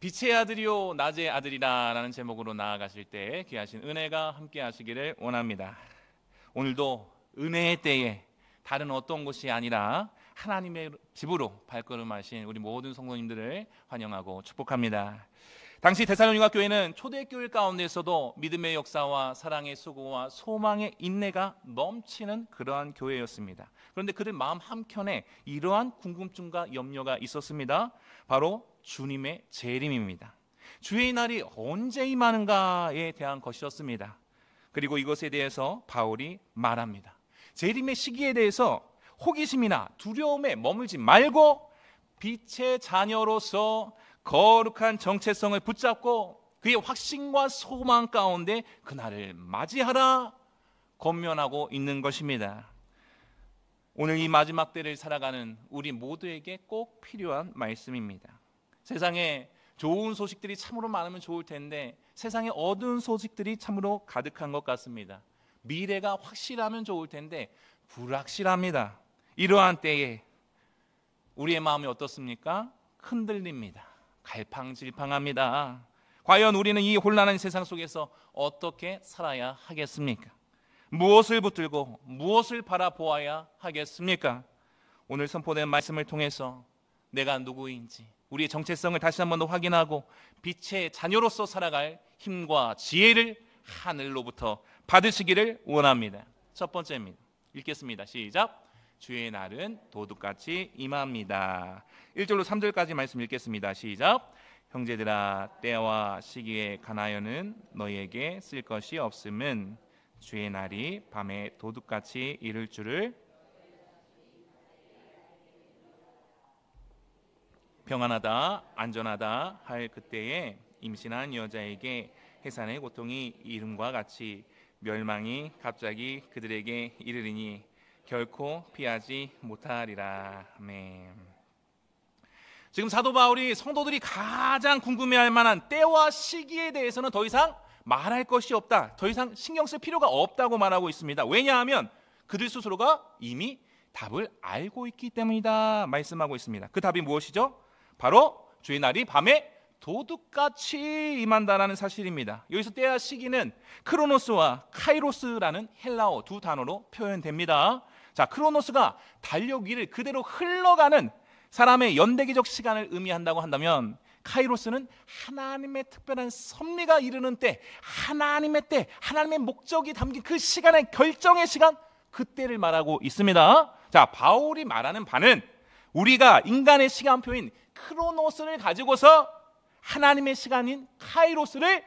빛의 아들이요 낮의 아들이라 라는 제목으로 나아가실 때 귀하신 은혜가 함께 하시기를 원합니다. 오늘도 은혜의 때에 다른 어떤 곳이 아니라 하나님의 집으로 발걸음하신 우리 모든 성도님들을 환영하고 축복합니다. 당시 데살로니가 교회는 초대교회 가운데서도 믿음의 역사와 사랑의 수고와 소망의 인내가 넘치는 그러한 교회였습니다. 그런데 그들 마음 한켠에 이러한 궁금증과 염려가 있었습니다. 바로 주님의 재림입니다. 주의 날이 언제 임하는가에 대한 것이었습니다. 그리고 이것에 대해서 바울이 말합니다. 재림의 시기에 대해서 호기심이나 두려움에 머물지 말고 빛의 자녀로서 거룩한 정체성을 붙잡고 그의 확신과 소망 가운데 그날을 맞이하라 권면하고 있는 것입니다. 오늘 이 마지막 때를 살아가는 우리 모두에게 꼭 필요한 말씀입니다. 세상에 좋은 소식들이 참으로 많으면 좋을 텐데 세상에 어두운 소식들이 참으로 가득한 것 같습니다. 미래가 확실하면 좋을 텐데 불확실합니다. 이러한 때에 우리의 마음이 어떻습니까? 흔들립니다. 갈팡질팡합니다. 과연 우리는 이 혼란한 세상 속에서 어떻게 살아야 하겠습니까? 무엇을 붙들고 무엇을 바라보아야 하겠습니까? 오늘 선포된 말씀을 통해서 내가 누구인지 우리의 정체성을 다시 한번 더 확인하고 빛의 자녀로서 살아갈 힘과 지혜를 하늘로부터 받으시기를 원합니다. 첫 번째입니다. 읽겠습니다. 시작. 주의 날은 도둑같이 임합니다. 1절로 3절까지 말씀 읽겠습니다. 시작. 형제들아 때와 시기에 가나여는 너희에게 쓸 것이 없음은 주의 날이 밤에 도둑같이 이를 줄을 평안하다 안전하다 할 그때에 임신한 여자에게 해산의 고통이 이름과 같이 멸망이 갑자기 그들에게 이르리니 결코 피하지 못하리라. 아멘. 지금 사도 바울이 성도들이 가장 궁금해할 만한 때와 시기에 대해서는 더 이상 말할 것이 없다, 더 이상 신경 쓸 필요가 없다고 말하고 있습니다. 왜냐하면 그들 스스로가 이미 답을 알고 있기 때문이다 말씀하고 있습니다. 그 답이 무엇이죠? 바로 주의 날이 밤에 도둑같이 임한다라는 사실입니다. 여기서 때와 시기는 크로노스와 카이로스라는 헬라어 두 단어로 표현됩니다. 자, 크로노스가 달력 위를 그대로 흘러가는 사람의 연대기적 시간을 의미한다고 한다면 카이로스는 하나님의 특별한 섭리가 이르는 때, 하나님의 때, 하나님의 목적이 담긴 그 시간의 결정의 시간, 그때를 말하고 있습니다. 자, 바울이 말하는 바는 우리가 인간의 시간표인 크로노스를 가지고서 하나님의 시간인 카이로스를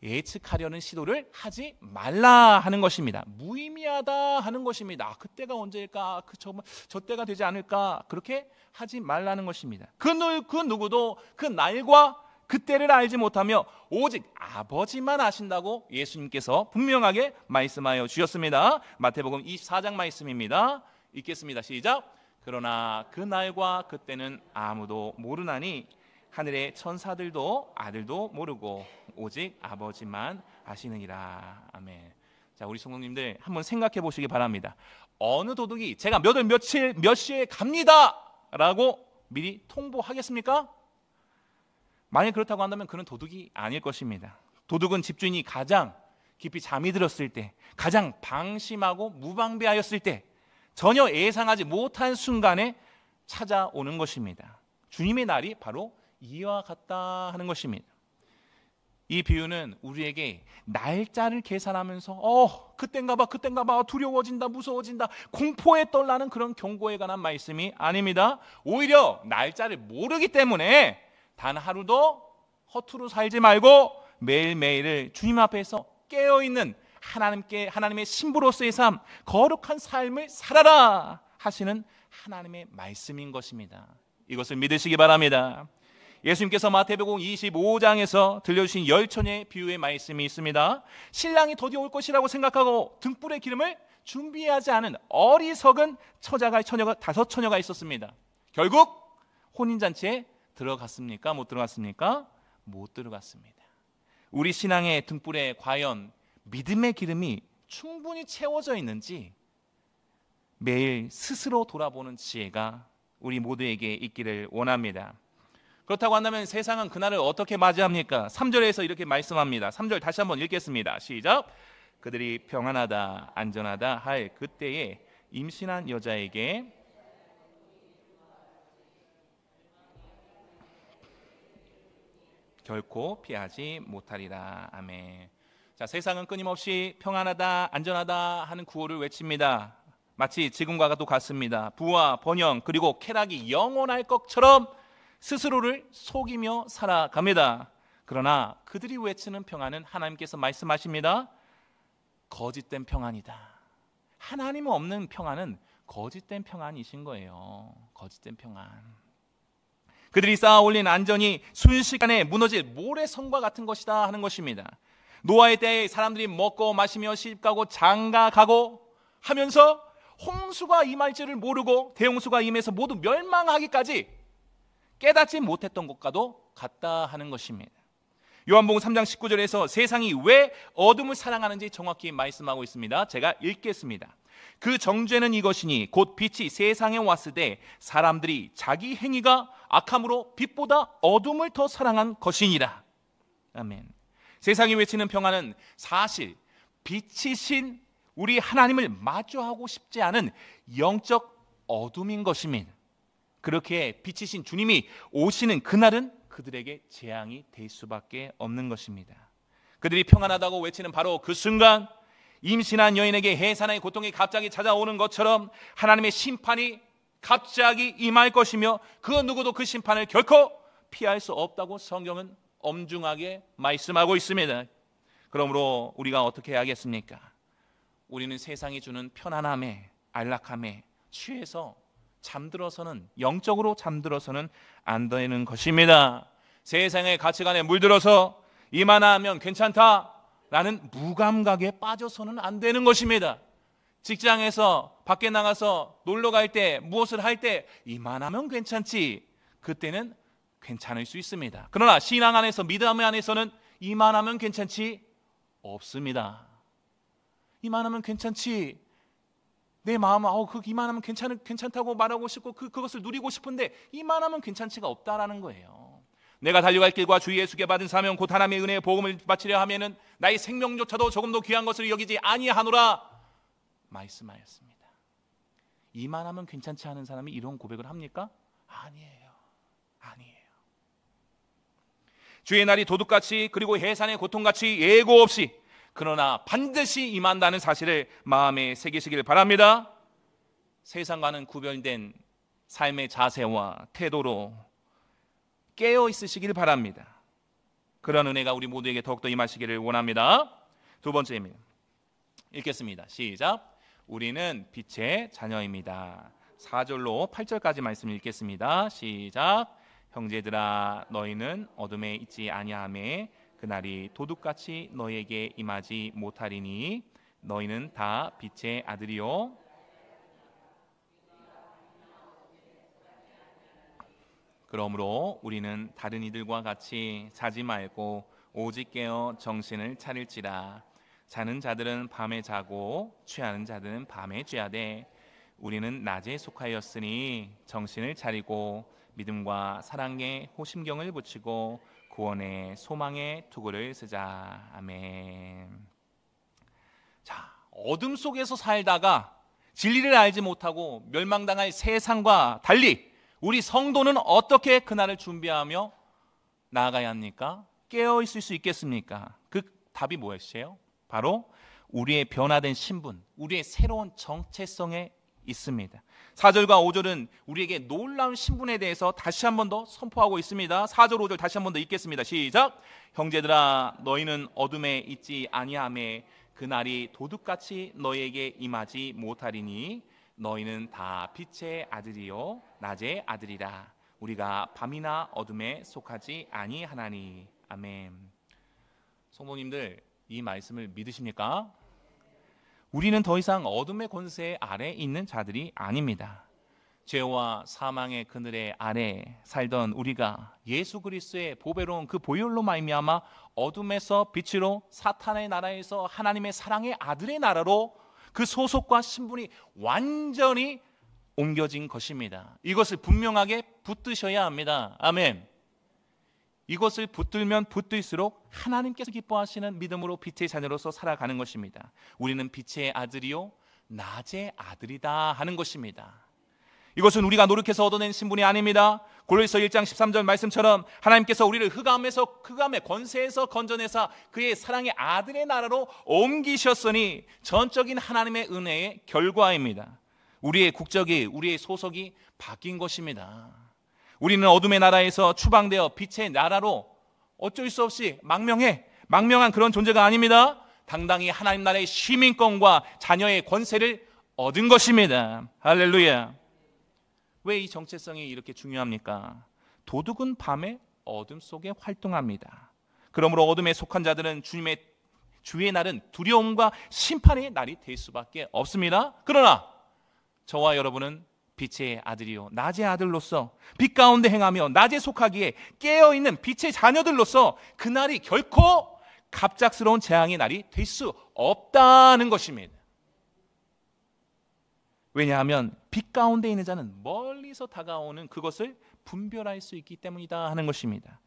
예측하려는 시도를 하지 말라 하는 것입니다. 무의미하다 하는 것입니다. 그때가 언제일까? 저 때가 되지 않을까? 그렇게 하지 말라는 것입니다. 그 누구도 그 날과 그때를 알지 못하며 오직 아버지만 아신다고 예수님께서 분명하게 말씀하여 주셨습니다. 마태복음 24장 말씀입니다. 읽겠습니다. 시작. 그러나 그 날과 그때는 아무도 모르나니 하늘의 천사들도 아들도 모르고 오직 아버지만 아시느니라. 아멘. 자, 우리 성도님들 한번 생각해 보시기 바랍니다. 어느 도둑이 제가 몇 월 며칠 몇 시에 갑니다 라고 미리 통보하겠습니까? 만약 그렇다고 한다면 그는 도둑이 아닐 것입니다. 도둑은 집주인이 가장 깊이 잠이 들었을 때, 가장 방심하고 무방비하였을 때, 전혀 예상하지 못한 순간에 찾아오는 것입니다. 주님의 날이 바로 이와 같다 하는 것입니다. 이 비유는 우리에게 날짜를 계산하면서 그땐가 봐 두려워진다, 무서워진다, 공포에 떨라는 그런 경고에 관한 말씀이 아닙니다. 오히려 날짜를 모르기 때문에 단 하루도 허투루 살지 말고 매일매일을 주님 앞에서 깨어있는 하나님의 신부로서의 삶, 거룩한 삶을 살아라 하시는 하나님의 말씀인 것입니다. 이것을 믿으시기 바랍니다. 예수님께서 마태복음 25장에서 들려주신 열처녀의 비유의 말씀이 있습니다. 신랑이 더디 올 것이라고 생각하고 등불의 기름을 준비하지 않은 어리석은 다섯 처녀가 있었습니다. 결국 혼인잔치에 들어갔습니까? 못 들어갔습니까? 못 들어갔습니다. 우리 신앙의 등불에 과연 믿음의 기름이 충분히 채워져 있는지 매일 스스로 돌아보는 지혜가 우리 모두에게 있기를 원합니다. 그렇다고 한다면 세상은 그날을 어떻게 맞이합니까? 3절에서 이렇게 말씀합니다. 3절 다시 한번 읽겠습니다. 시작. 그들이 평안하다 안전하다 할 그때에 임신한 여자에게 결코 피하지 못하리라. 아멘. 자, 세상은 끊임없이 평안하다 안전하다 하는 구호를 외칩니다. 마치 지금과 똑같습니다. 부와 번영 그리고 쾌락이 영원할 것처럼 스스로를 속이며 살아갑니다. 그러나 그들이 외치는 평안은 하나님께서 말씀하십니다. 거짓된 평안이다. 하나님 없는 평안은 거짓된 평안이신 거예요. 거짓된 평안. 그들이 쌓아 올린 안전이 순식간에 무너질 모래성과 같은 것이다 하는 것입니다. 노아의 때에 사람들이 먹고 마시며 시집가고 장가가고 하면서 홍수가 임할 줄을 모르고 대홍수가 임해서 모두 멸망하기까지 깨닫지 못했던 것과도 같다 하는 것입니다. 요한복음 3장 19절에서 세상이 왜 어둠을 사랑하는지 정확히 말씀하고 있습니다. 제가 읽겠습니다. 그 정죄는 이것이니 곧 빛이 세상에 왔을 때 사람들이 자기 행위가 악함으로 빛보다 어둠을 더 사랑한 것이니라. 아멘. 세상이 외치는 평안은 사실 빛이신 우리 하나님을 마주하고 싶지 않은 영적 어둠인 것입니다. 그렇게 빛이신 주님이 오시는 그날은 그들에게 재앙이 될 수밖에 없는 것입니다. 그들이 평안하다고 외치는 바로 그 순간 임신한 여인에게 해산의 고통이 갑자기 찾아오는 것처럼 하나님의 심판이 갑자기 임할 것이며 그 누구도 그 심판을 결코 피할 수 없다고 성경은 엄중하게 말씀하고 있습니다. 그러므로 우리가 어떻게 해야겠습니까? 우리는 세상이 주는 편안함에 안락함에 취해서 잠들어서는 영적으로 잠들어서는 안 되는 것입니다. 세상의 가치관에 물들어서 이만하면 괜찮다라는 무감각에 빠져서는 안 되는 것입니다. 직장에서 밖에 나가서 놀러 갈 때 무엇을 할 때 이만하면 괜찮지, 그때는 괜찮을 수 있습니다. 그러나 신앙 안에서 믿음 안에서는 이만하면 괜찮지 없습니다. 이만하면 괜찮지, 내 마음은 그 이만하면 괜찮다고 말하고 싶고 그것을 누리고 싶은데 이만하면 괜찮지가 없다라는 거예요. 내가 달려갈 길과 주 예수께 받은 사명 곧 하나님의 은혜의 복음을 바치려 하면은 나의 생명조차도 조금도 귀한 것을 여기지 아니하노라 말씀하였습니다. 이만하면 괜찮지 않은 사람이 이런 고백을 합니까? 아니에요. 주의 날이 도둑같이 그리고 해산의 고통같이 예고 없이 그러나 반드시 임한다는 사실을 마음에 새기시길 바랍니다. 세상과는 구별된 삶의 자세와 태도로 깨어 있으시길 바랍니다. 그런 은혜가 우리 모두에게 더욱더 임하시기를 원합니다. 두 번째입니다. 읽겠습니다. 시작. 우리는 빛의 자녀입니다. 4절로 8절까지 말씀 읽겠습니다. 시작. 형제들아 너희는 어둠에 있지 아니하매 그날이 도둑같이 너희에게 임하지 못하리니 너희는 다 빛의 아들이요 그러므로 우리는 다른 이들과 같이 자지 말고 오직 깨어 정신을 차릴지라. 자는 자들은 밤에 자고 취하는 자들은 밤에 취하되 우리는 낮에 속하였으니 정신을 차리고 믿음과 사랑에 호심경을 붙이고 구원의 소망의 투구를 쓰자. 아멘. 자, 어둠 속에서 살다가 진리를 알지 못하고 멸망당할 세상과 달리 우리 성도는 어떻게 그날을 준비하며 나아가야 합니까? 깨어 있을 수 있겠습니까? 그 답이 무엇이에요? 바로 우리의 변화된 신분, 우리의 새로운 정체성에 있습니다. 4절과 5절은 우리에게 놀라운 신분에 대해서 다시 한 번 더 선포하고 있습니다. 4절 5절 다시 한 번 더 읽겠습니다. 시작. 형제들아 너희는 어둠에 있지 아니하매 그날이 도둑같이 너희에게 임하지 못하리니 너희는 다 빛의 아들이요 낮의 아들이라. 우리가 밤이나 어둠에 속하지 아니하나니. 아멘. 성도님들 이 말씀을 믿으십니까? 우리는 더 이상 어둠의 권세 아래 있는 자들이 아닙니다. 죄와 사망의 그늘의 아래 살던 우리가 예수 그리스도의 보배로운 그 보혈로 말미암아 어둠에서 빛으로 사탄의 나라에서 하나님의 사랑의 아들의 나라로 그 소속과 신분이 완전히 옮겨진 것입니다. 이것을 분명하게 붙드셔야 합니다. 아멘. 이것을 붙들면 붙들수록 하나님께서 기뻐하시는 믿음으로 빛의 자녀로서 살아가는 것입니다. 우리는 빛의 아들이요 낮의 아들이다 하는 것입니다. 이것은 우리가 노력해서 얻어낸 신분이 아닙니다. 골로새서 1장 13절 말씀처럼 하나님께서 우리를 흑암의 권세에서 건져내사 그의 사랑의 아들의 나라로 옮기셨으니 전적인 하나님의 은혜의 결과입니다. 우리의 국적이, 우리의 소속이 바뀐 것입니다. 우리는 어둠의 나라에서 추방되어 빛의 나라로 어쩔 수 없이 망명한 그런 존재가 아닙니다. 당당히 하나님 나라의 시민권과 자녀의 권세를 얻은 것입니다. 할렐루야. 왜 이 정체성이 이렇게 중요합니까? 도둑은 밤에 어둠 속에 활동합니다. 그러므로 어둠에 속한 자들은 주의 날은 두려움과 심판의 날이 될 수밖에 없습니다. 그러나 저와 여러분은 빛의 아들이요 낮의 아들로서 빛 가운데 행하며 낮에 속하기에 깨어있는 빛의 자녀들로서 그날이 결코 갑작스러운 재앙의 날이 될 수 없다는 것입니다. 왜냐하면 빛 가운데 있는 자는 멀리서 다가오는 그것을 분별할 수 있기 때문이다 하는 것입니다.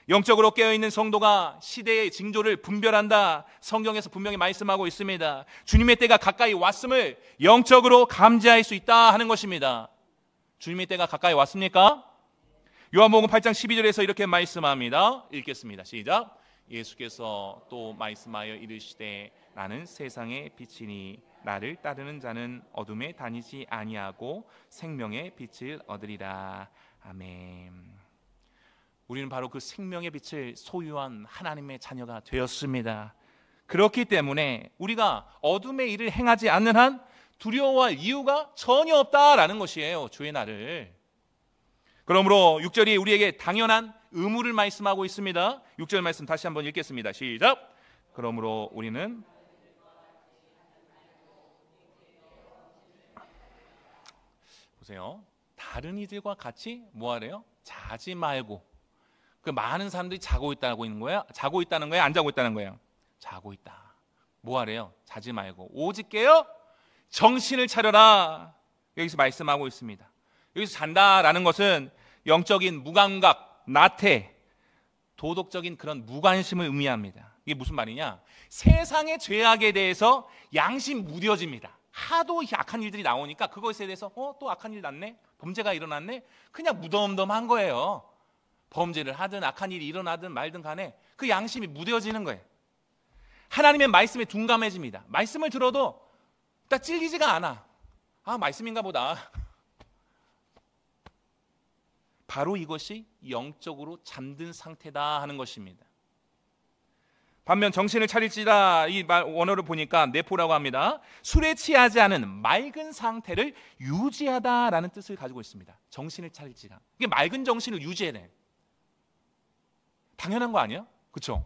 영적으로 깨어있는 성도가 시대의 징조를 분별한다. 성경에서 분명히 말씀하고 있습니다. 주님의 때가 가까이 왔음을 영적으로 감지할 수 있다 하는 것입니다. 주님의 때가 가까이 왔습니까? 요한복음 8장 12절에서 이렇게 말씀합니다. 읽겠습니다. 시작. 예수께서 또 말씀하여 이르시되 나는 세상의 빛이니 나를 따르는 자는 어둠에 다니지 아니하고 생명의 빛을 얻으리라. 아멘. 우리는 바로 그 생명의 빛을 소유한 하나님의 자녀가 되었습니다. 그렇기 때문에 우리가 어둠의 일을 행하지 않는 한 두려워할 이유가 전혀 없다라는 것이에요. 주의 날을. 그러므로 6절이 우리에게 당연한 의무를 말씀하고 있습니다. 6절 말씀 다시 한번 읽겠습니다. 시작. 그러므로 우리는 보세요. 다른 이들과 같이 뭐 하래요? 자지 말고. 그 많은 사람들이 자고 있다는 거예요? 자고 있다는 거예요? 안 자고 있다는 거예요? 자고 있다. 뭐 하래요? 자지 말고 오직 깨어 정신을 차려라. 여기서 말씀하고 있습니다. 여기서 잔다라는 것은 영적인 무감각, 나태, 도덕적인 그런 무관심을 의미합니다. 이게 무슨 말이냐? 세상의 죄악에 대해서 양심 무뎌집니다. 하도 악한 일들이 나오니까 그것에 대해서 또 악한 일 났네? 범죄가 일어났네? 그냥 무덤덤한 거예요. 범죄를 하든 악한 일이 일어나든 말든 간에 그 양심이 무뎌지는 거예요. 하나님의 말씀에 둔감해집니다. 말씀을 들어도 딱 찔리지가 않아. 아, 말씀인가 보다. 바로 이것이 영적으로 잠든 상태다 하는 것입니다. 반면 정신을 차릴지라 이 원어를 보니까 네포라고 합니다. 술에 취하지 않은 맑은 상태를 유지하다라는 뜻을 가지고 있습니다. 정신을 차릴지라. 이게 맑은 정신을 유지해야 돼. 당연한 거 아니에요? 그렇죠?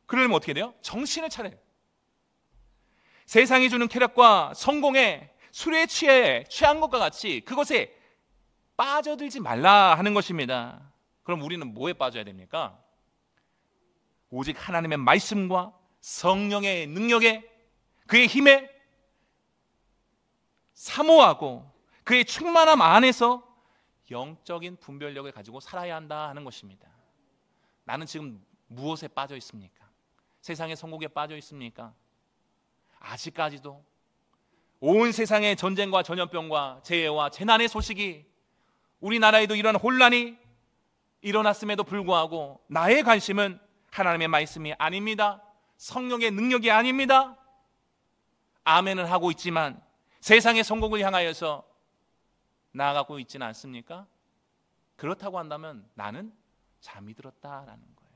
그러려면 어떻게 돼요? 정신을 차려요. 세상이 주는 쾌락과 성공에 술에 취한 것과 같이 그것에 빠져들지 말라 하는 것입니다. 그럼 우리는 뭐에 빠져야 됩니까? 오직 하나님의 말씀과 성령의 능력에 그의 힘에 사모하고 그의 충만함 안에서 영적인 분별력을 가지고 살아야 한다 하는 것입니다. 나는 지금 무엇에 빠져 있습니까? 세상의 성공에 빠져 있습니까? 아직까지도 온 세상의 전쟁과 전염병과 재해와 재난의 소식이 우리나라에도 이런 혼란이 일어났음에도 불구하고 나의 관심은 하나님의 말씀이 아닙니다. 성령의 능력이 아닙니다. 아멘을 하고 있지만 세상의 성공을 향하여서 나아가고 있지는 않습니까? 그렇다고 한다면 나는 잠이 들었다라는 거예요.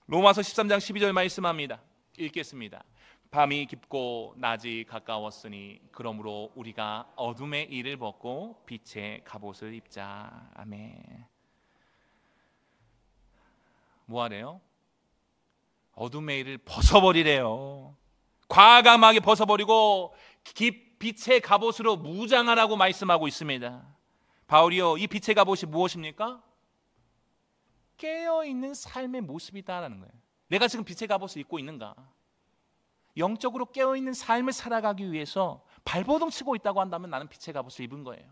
로마서 13장 12절 말씀합니다. 읽겠습니다. 밤이 깊고 낮이 가까웠으니 그러므로 우리가 어둠의 일을 벗고 빛의 갑옷을 입자. 아멘. 뭐하래요? 어둠의 일을 벗어버리래요. 과감하게 벗어버리고 빛의 갑옷으로 무장하라고 말씀하고 있습니다. 바울이요, 이 빛의 갑옷이 무엇입니까? 깨어있는 삶의 모습이다라는 거예요. 내가 지금 빛의 갑옷을 입고 있는가? 영적으로 깨어있는 삶을 살아가기 위해서 발버둥 치고 있다고 한다면 나는 빛의 갑옷을 입은 거예요.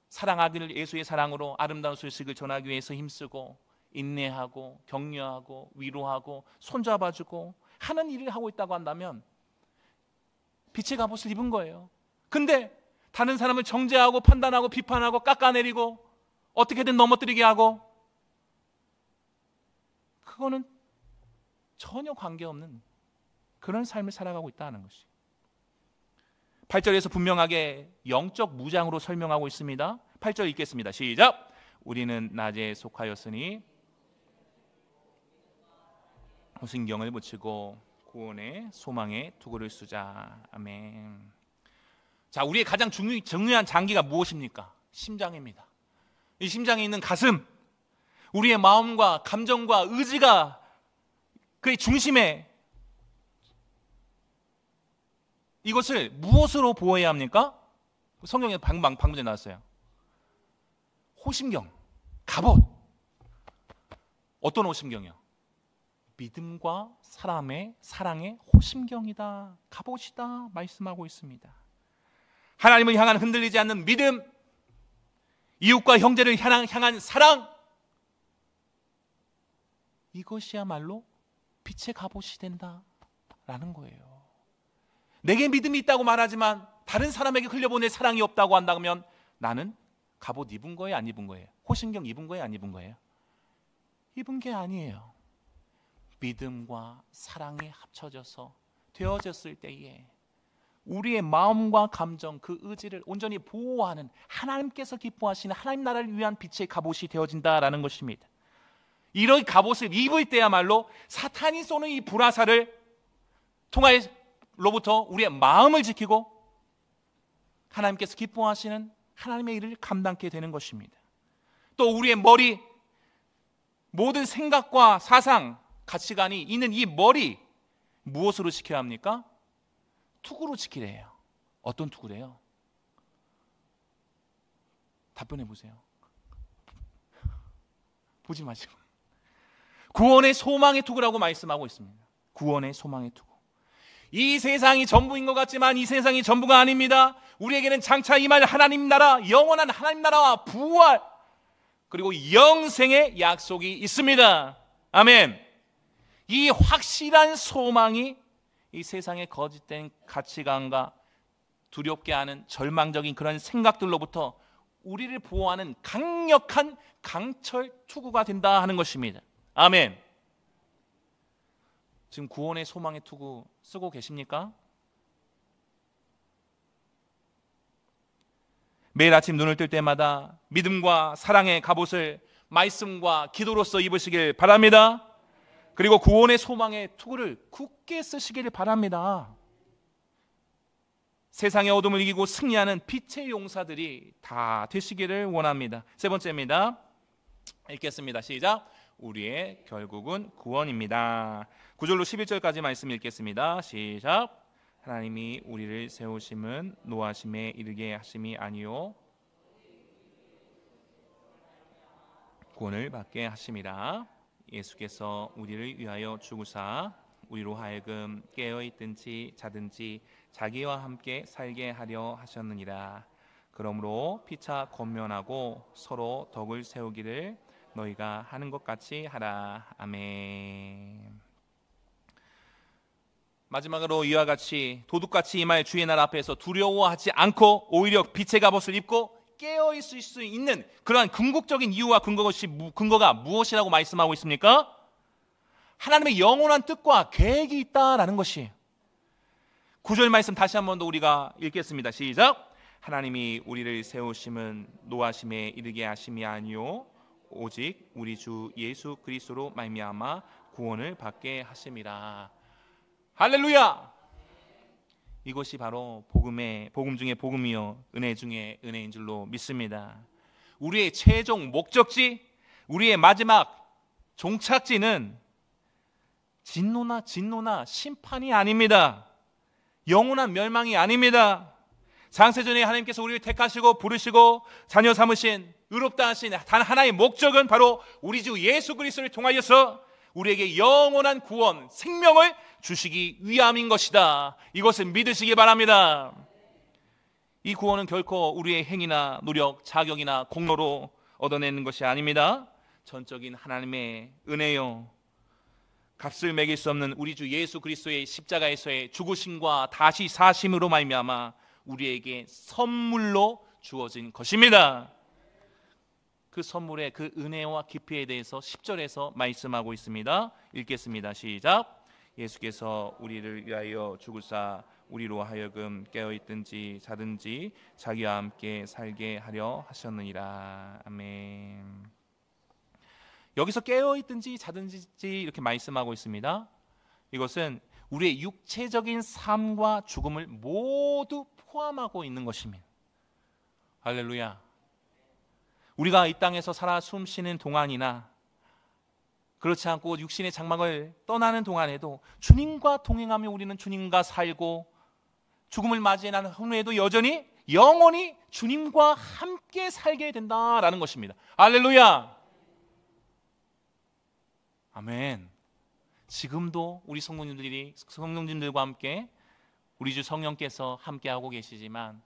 사랑하기를 예수의 사랑으로 아름다운 소식을 전하기 위해서 힘쓰고 인내하고 격려하고 위로하고 손잡아주고 하는 일을 하고 있다고 한다면 빛의 갑옷을 입은 거예요. 근데 다른 사람을 정죄하고 판단하고 비판하고 깎아내리고 어떻게든 넘어뜨리게 하고, 그거는 전혀 관계없는 그런 삶을 살아가고 있다는 것이 8절에서 분명하게 영적 무장으로 설명하고 있습니다. 8절 읽겠습니다. 시작. 우리는 낮에 속하였으니 호신경을 붙이고 구원의 소망의 투구를 쓰자. 아멘. 자, 우리의 가장 중요한 장기가 무엇입니까? 심장입니다. 이 심장에 있는 가슴, 우리의 마음과 감정과 의지가 그의 중심에, 이것을 무엇으로 보호해야 합니까? 성경에 방금 전에 나왔어요. 호심경, 갑옷. 어떤 호심경이요? 믿음과 사랑의 호심경이다, 갑옷이다 말씀하고 있습니다. 하나님을 향한 흔들리지 않는 믿음, 이웃과 형제를 향한 사랑, 이것이야말로 빛의 갑옷이 된다라는 거예요. 내게 믿음이 있다고 말하지만 다른 사람에게 흘려보낼 사랑이 없다고 한다면 나는 갑옷 입은 거예요, 안 입은 거예요? 호신경 입은 거예요, 안 입은 거예요? 입은 게 아니에요. 믿음과 사랑이 합쳐져서 되어졌을 때에 우리의 마음과 감정, 그 의지를 온전히 보호하는 하나님께서 기뻐하시는 하나님 나라를 위한 빛의 갑옷이 되어진다라는 것입니다. 이런 갑옷을 입을 때야말로 사탄이 쏘는 이 불화살을 통하여로부터 우리의 마음을 지키고 하나님께서 기뻐하시는 하나님의 일을 감당하게 되는 것입니다. 또 우리의 머리, 모든 생각과 사상, 가치관이 있는 이 머리, 무엇으로 지켜야 합니까? 투구로 지키래요. 어떤 투구래요? 답변해 보세요. 보지 마시고. 구원의 소망의 투구라고 말씀하고 있습니다. 구원의 소망의 투구. 이 세상이 전부인 것 같지만 이 세상이 전부가 아닙니다. 우리에게는 장차 임할 하나님 나라, 영원한 하나님 나라와 부활, 그리고 영생의 약속이 있습니다. 아멘. 이 확실한 소망이 이 세상의 거짓된 가치관과 두렵게 하는 절망적인 그런 생각들로부터 우리를 보호하는 강력한 강철 투구가 된다 하는 것입니다. 아멘. 지금 구원의 소망의 투구 쓰고 계십니까? 매일 아침 눈을 뜰 때마다 믿음과 사랑의 갑옷을 말씀과 기도로서 입으시길 바랍니다. 그리고 구원의 소망의 투구를 굳게 쓰시길 바랍니다. 세상의 어둠을 이기고 승리하는 빛의 용사들이 다 되시기를 원합니다. 세 번째입니다. 읽겠습니다. 시작. 우리의 결국은 구원입니다. 9절로 11절까지 말씀 읽겠습니다. 시작. 하나님이 우리를 세우심은 노하심에 이르게 하심이 아니요 구원을 받게 하심이라. 예수께서 우리를 위하여 죽으사 우리로 하여금 깨어있든지 자든지 자기와 함께 살게 하려 하셨느니라. 그러므로 피차 권면하고 서로 덕을 세우기를 너희가 하는 것 같이 하라. 아멘. 마지막으로 이와 같이 도둑같이 임할 주의 날 앞에서 두려워하지 않고 오히려 빛의 갑옷을 입고 깨어있을 수 있는 그러한 궁극적인 이유와 근거가 무엇이라고 말씀하고 있습니까? 하나님의 영원한 뜻과 계획이 있다라는 것이. 9절 말씀 다시 한 번 더 우리가 읽겠습니다. 시작. 하나님이 우리를 세우심은 노하심에 이르게 하심이 아니요 오직 우리 주 예수 그리스도로 말미암아 구원을 받게 하심이라. 할렐루야. 이것이 바로 복음 중에 복음이요 은혜 중에 은혜인 줄로 믿습니다. 우리의 최종 목적지, 우리의 마지막 종착지는 진노나 심판이 아닙니다. 영원한 멸망이 아닙니다. 장세전에 하나님께서 우리를 택하시고 부르시고 자녀 삼으신 의롭다 하신 단 하나의 목적은 바로 우리 주 예수 그리스도를 통하여서 우리에게 영원한 구원, 생명을 주시기 위함인 것이다. 이것을 믿으시기 바랍니다. 이 구원은 결코 우리의 행위나 노력, 자격이나 공로로 얻어내는 것이 아닙니다. 전적인 하나님의 은혜요, 값을 매길 수 없는 우리 주 예수 그리스도의 십자가에서의 죽으심과 다시 사심으로 말미암아 우리에게 선물로 주어진 것입니다. 그 선물의 그 은혜와 깊이에 대해서 10절에서 말씀하고 있습니다. 읽겠습니다. 시작. 예수께서 우리를 위하여 죽으사 우리로 하여금 깨어있든지 자든지 자기와 함께 살게 하려 하셨느니라. 아멘. 여기서 깨어있든지 자든지 이렇게 말씀하고 있습니다. 이것은 우리의 육체적인 삶과 죽음을 모두 포함하고 있는 것입니다. 할렐루야. 우리가 이 땅에서 살아 숨쉬는 동안이나 그렇지 않고 육신의 장막을 떠나는 동안에도 주님과 동행하며 우리는 주님과 살고, 죽음을 맞이해 난 후에도 여전히 영원히 주님과 함께 살게 된다라는 것입니다. 할렐루야. 아멘. 지금도 우리 성도님들과 함께 우리 주 성령께서 함께하고 계시지만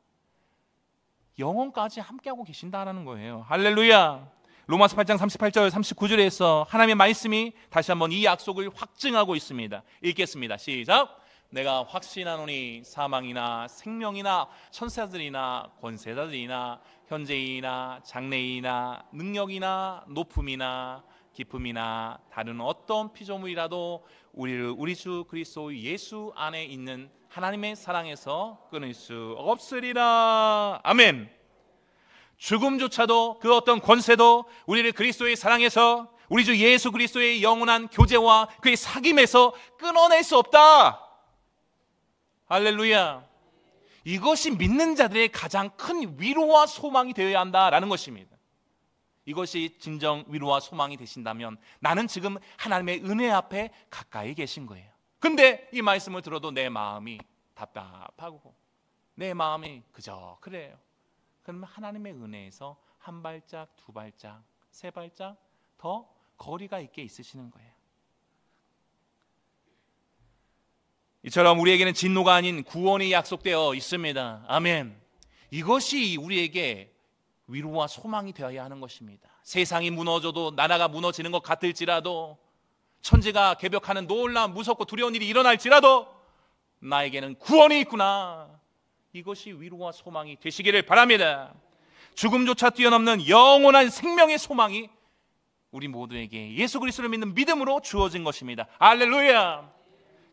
영원까지 함께하고 계신다라는 거예요. 할렐루야. 로마서 8장 38절 39절에서 하나님의 말씀이 다시 한번 이 약속을 확증하고 있습니다. 읽겠습니다. 시작. 내가 확신하노니 사망이나 생명이나 천사들이나 권세자들이나 현재이나 장래이나 능력이나 높음이나 기쁨이나 다른 어떤 피조물이라도 우리를 우리 주 그리스도 예수 안에 있는 하나님의 사랑에서 끊을 수 없으리라. 아멘. 죽음조차도 그 어떤 권세도 우리를 그리스도의 사랑에서, 우리 주 예수 그리스도의 영원한 교제와 그의 사귐에서 끊어낼 수 없다. 할렐루야. 이것이 믿는 자들의 가장 큰 위로와 소망이 되어야 한다라는 것입니다. 이것이 진정 위로와 소망이 되신다면 나는 지금 하나님의 은혜 앞에 가까이 계신 거예요. 근데 이 말씀을 들어도 내 마음이 답답하고 내 마음이 그저 그래요. 그러면 하나님의 은혜에서 한 발짝, 두 발짝, 세 발짝 더 거리가 있게 있으시는 거예요. 이처럼 우리에게는 진노가 아닌 구원이 약속되어 있습니다. 아멘. 이것이 우리에게 위로와 소망이 되어야 하는 것입니다. 세상이 무너져도, 나라가 무너지는 것 같을지라도, 천지가 개벽하는 놀라운 무섭고 두려운 일이 일어날지라도 나에게는 구원이 있구나. 이것이 위로와 소망이 되시기를 바랍니다. 죽음조차 뛰어넘는 영원한 생명의 소망이 우리 모두에게 예수 그리스도를 믿는 믿음으로 주어진 것입니다. 할렐루야.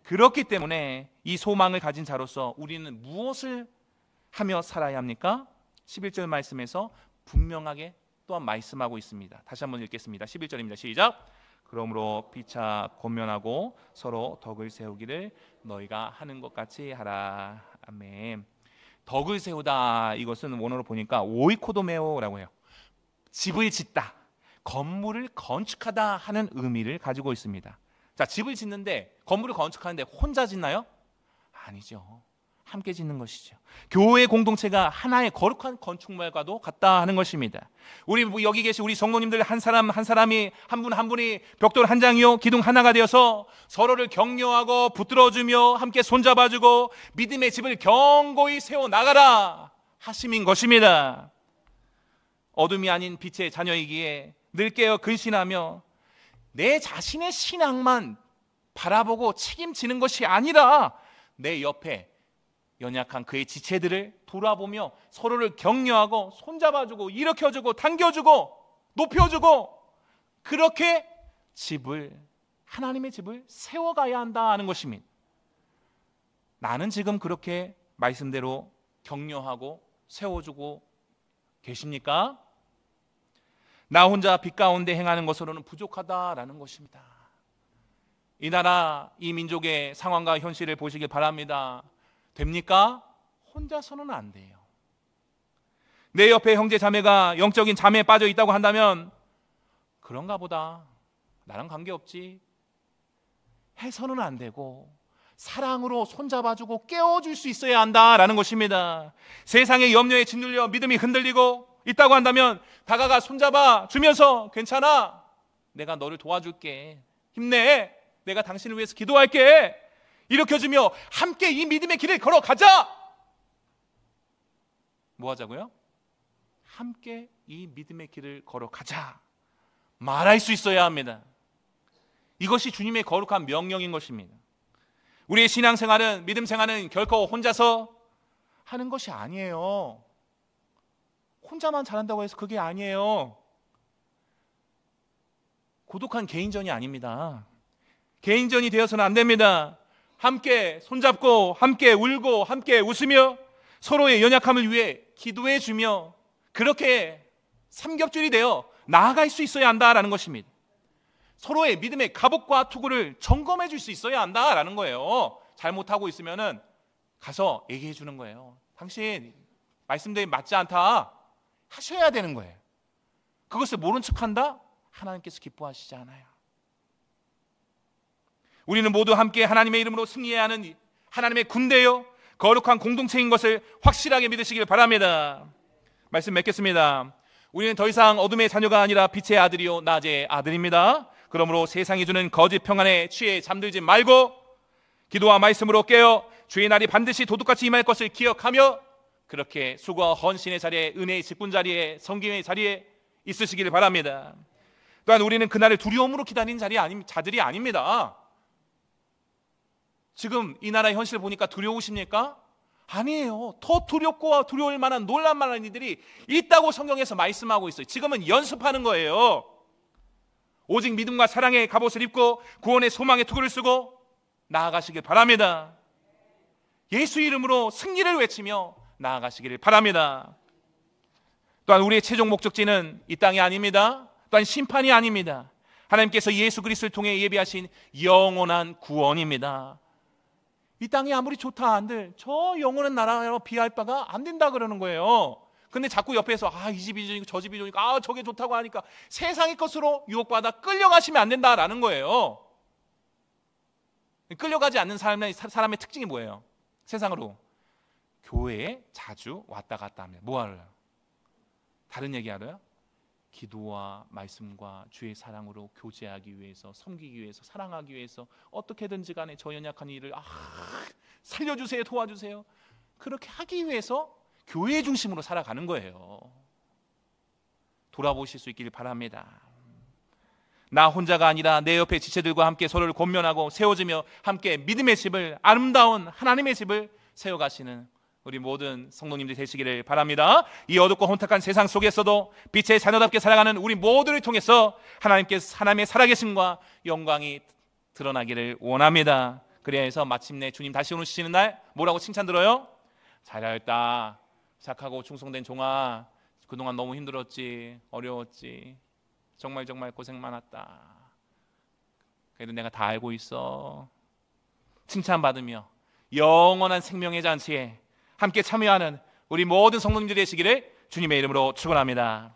그렇기 때문에 이 소망을 가진 자로서 우리는 무엇을 하며 살아야 합니까? 11절 말씀에서 분명하게 또한 말씀하고 있습니다. 다시 한번 읽겠습니다. 11절입니다. 시작. 그러므로 피차 권면하고 서로 덕을 세우기를 너희가 하는 것 같이 하라. 아멘. 덕을 세우다, 이것은 원어로 보니까 오이코도메오라고 해요. 집을 짓다, 건물을 건축하다 하는 의미를 가지고 있습니다. 자, 집을 짓는데, 건물을 건축하는데 혼자 짓나요? 아니죠. 함께 짓는 것이죠. 교회 공동체가 하나의 거룩한 건축물과도 같다 하는 것입니다. 우리 여기 계신 우리 성도님들 한 사람 한 사람이, 한 분 한 분이 벽돌 한 장이요 기둥 하나가 되어서 서로를 격려하고 붙들어주며 함께 손잡아주고 믿음의 집을 견고히 세워나가라 하심인 것입니다. 어둠이 아닌 빛의 자녀이기에 늘 깨어 근신하며 내 자신의 신앙만 바라보고 책임지는 것이 아니라 내 옆에 연약한 그의 지체들을 돌아보며 서로를 격려하고 손잡아주고 일으켜주고 당겨주고 높여주고, 그렇게 하나님의 집을 세워가야 한다 하는 것입니다. 나는 지금 그렇게 말씀대로 격려하고 세워주고 계십니까? 나 혼자 빛 가운데 행하는 것으로는 부족하다라는 것입니다. 이 나라, 이 민족의 상황과 현실을 보시길 바랍니다. 됩니까? 혼자서는 안 돼요. 내 옆에 형제 자매가 영적인 잠에 빠져 있다고 한다면 그런가 보다, 나랑 관계없지 해서는 안 되고 사랑으로 손잡아주고 깨워줄 수 있어야 한다라는 것입니다. 세상의 염려에 짓눌려 믿음이 흔들리고 있다고 한다면 다가가 손잡아 주면서 괜찮아, 내가 너를 도와줄게, 힘내. 내가 당신을 위해서 기도할게. 일으켜주며 함께 이 믿음의 길을 걸어가자. 뭐 하자고요? 함께 이 믿음의 길을 걸어가자 말할 수 있어야 합니다. 이것이 주님의 거룩한 명령인 것입니다. 우리의 신앙생활은, 믿음 생활은 결코 혼자서 하는 것이 아니에요. 혼자만 잘한다고 해서 그게 아니에요. 고독한 개인전이 아닙니다. 개인전이 되어서는 안 됩니다. 함께 손잡고 함께 울고 함께 웃으며 서로의 연약함을 위해 기도해 주며 그렇게 삼겹줄이 되어 나아갈 수 있어야 한다라는 것입니다. 서로의 믿음의 갑옷과 투구를 점검해 줄 수 있어야 한다라는 거예요. 잘못하고 있으면은 가서 얘기해 주는 거예요. 당신 말씀대로 맞지 않다 하셔야 되는 거예요. 그것을 모른 척한다? 하나님께서 기뻐하시지 않아요. 우리는 모두 함께 하나님의 이름으로 승리해야 하는 하나님의 군대요 거룩한 공동체인 것을 확실하게 믿으시길 바랍니다. 말씀 맺겠습니다. 우리는 더 이상 어둠의 자녀가 아니라 빛의 아들이요 낮의 아들입니다. 그러므로 세상이 주는 거짓 평안에 취해 잠들지 말고 기도와 말씀으로 깨어 주의 날이 반드시 도둑같이 임할 것을 기억하며 그렇게 수고와 헌신의 자리에, 은혜의 직분 자리에, 섬김의 자리에 있으시길 바랍니다. 또한 우리는 그날을 두려움으로 기다리는 자들이 아닙니다. 지금 이 나라의 현실을 보니까 두려우십니까? 아니에요. 더 두렵고 두려울 만한 놀랄만한 일들이 있다고 성경에서 말씀하고 있어요. 지금은 연습하는 거예요. 오직 믿음과 사랑의 갑옷을 입고 구원의 소망의 투구를 쓰고 나아가시길 바랍니다. 예수 이름으로 승리를 외치며 나아가시기를 바랍니다. 또한 우리의 최종 목적지는 이 땅이 아닙니다. 또한 심판이 아닙니다. 하나님께서 예수 그리스도를 통해 예비하신 영원한 구원입니다. 이 땅이 아무리 좋다 한들 저 영원한 나라로 비할 바가 안 된다 그러는 거예요. 근데 자꾸 옆에서 이 집이 좋으니까 저 집이 좋으니까 저게 좋다고 하니까 세상의 것으로 유혹받아 끌려가시면 안 된다라는 거예요. 끌려가지 않는 사람의 특징이 뭐예요? 세상으로 교회에 자주 왔다 갔다 하면 뭐 알아요? 다른 얘기 알아요? 기도와 말씀과 주의 사랑으로 교제하기 위해서, 섬기기 위해서, 사랑하기 위해서 어떻게든지 간에 저 연약한 일을 살려주세요, 도와주세요. 그렇게 하기 위해서 교회 중심으로 살아가는 거예요. 돌아보실 수 있기를 바랍니다. 나 혼자가 아니라 내 옆에 지체들과 함께 서로를 권면하고 세워주며 함께 믿음의 집을, 아름다운 하나님의 집을 세워가시는 우리 모든 성도님들이 되시기를 바랍니다. 이 어둡고 혼탁한 세상 속에서도 빛의 자녀답게 살아가는 우리 모두를 통해서 하나님의 살아계심과 영광이 드러나기를 원합니다. 그래서 마침내 주님 다시 오시는 날 뭐라고 칭찬 들어요? 잘하였다. 착하고 충성된 종아, 그동안 너무 힘들었지, 어려웠지, 정말 고생 많았다. 그래도 내가 다 알고 있어. 칭찬받으며 영원한 생명의 잔치에 함께 참여하는 우리 모든 성도님들이 되시기를 주님의 이름으로 축원합니다.